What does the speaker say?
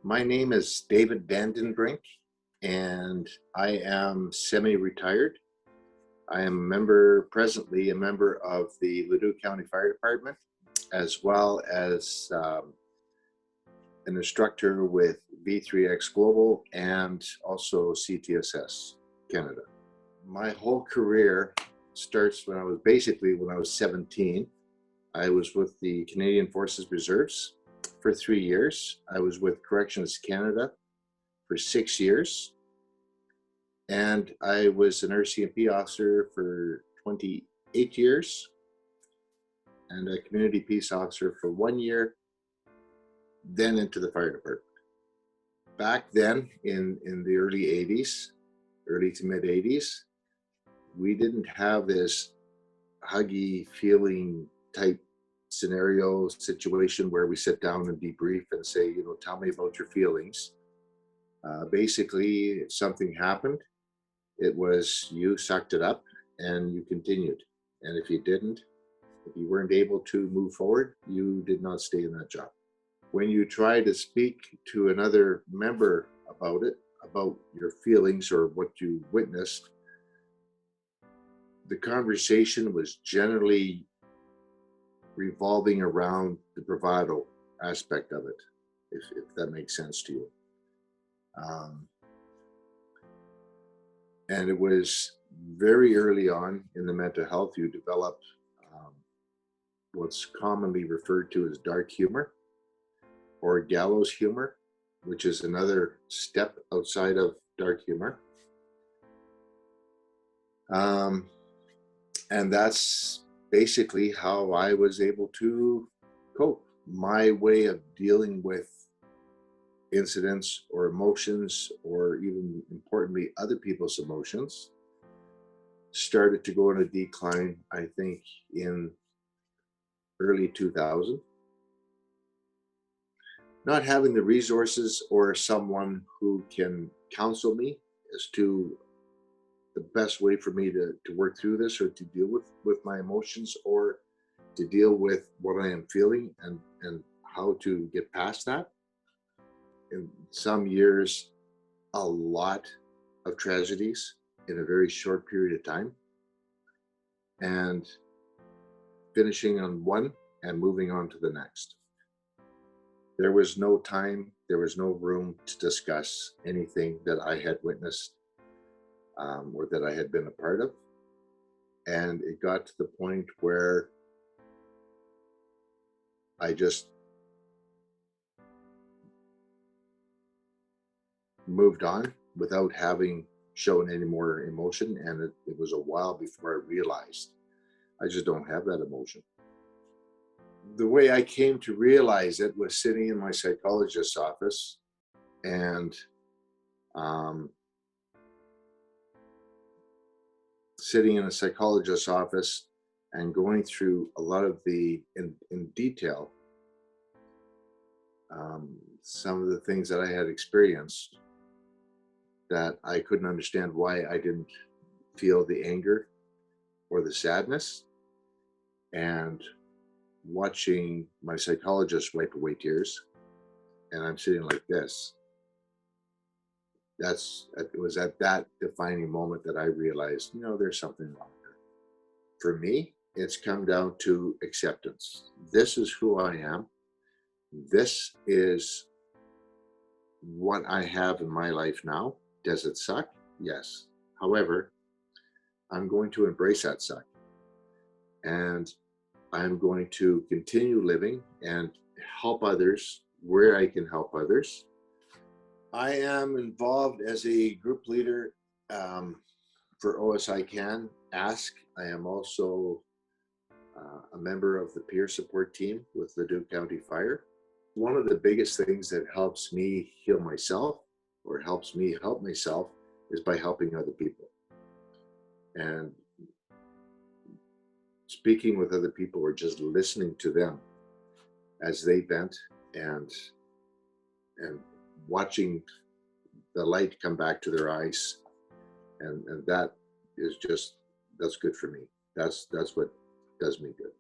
My name is David Vandenbrink, and I am semi-retired. I am presently a member of the Leduc County Fire Department, as well as an instructor with V3X Global and also CTSS Canada. My whole career starts when I was 17. I was with the Canadian Forces Reserves for 3 years. I was with Corrections Canada for 6 years. And I was an RCMP officer for 28 years and a community peace officer for 1 year, then into the fire department. Back then in the early 80s, early to mid 80s, we didn't have this huggy feeling type scenario situation where we sit down and debrief and say, tell me about your feelings. Basically, if something happened, it was you sucked it up and you continued. And if you weren't able to move forward, you did not stay in that job. When you try to speak to another member about it, about your feelings or what you witnessed, the conversation was generally revolving around the bravado aspect of it, if that makes sense to you. And it was very early on in the mental health, you develop what's commonly referred to as dark humor or gallows humor, which is another step outside of dark humor. And that's basically how I was able to cope. My way of dealing with incidents or emotions, or even importantly, other people's emotions, started to go in a decline, I think, in early 2000. Not having the resources or someone who can counsel me as to the best way for me to work through this, or to deal with my emotions, or to deal with what I am feeling and how to get past that. In some years, a lot of tragedies in a very short period of time, and finishing on one and moving on to the next. There was no time, there was no room to discuss anything that I had witnessed or that I had been a part of. And it got to the point where I just moved on without having shown any more emotion. And it was a while before I realized I just don't have that emotion. The way I came to realize it was sitting in my psychologist's office and sitting in a psychologist's office and going through a lot of in detail, some of the things that I had experienced, that I couldn't understand why I didn't feel the anger or the sadness, and watching my psychologist wipe away tears, and I'm sitting like this. It was at that defining moment that I realized, there's something wrong here. For me, it's come down to acceptance. This is who I am. This is what I have in my life now. Does it suck? Yes. However, I'm going to embrace that suck. And I'm going to continue living and help others where I can help others. I am involved as a group leader for OSI-CAN, ASK. I am also a member of the peer support team with Leduc County Fire. One of the biggest things that helps me heal myself, or helps me help myself, is by helping other people. And speaking with other people, or just listening to them as they vent, and watching the light come back to their eyes, and that is just, that's good for me. That's what does me good.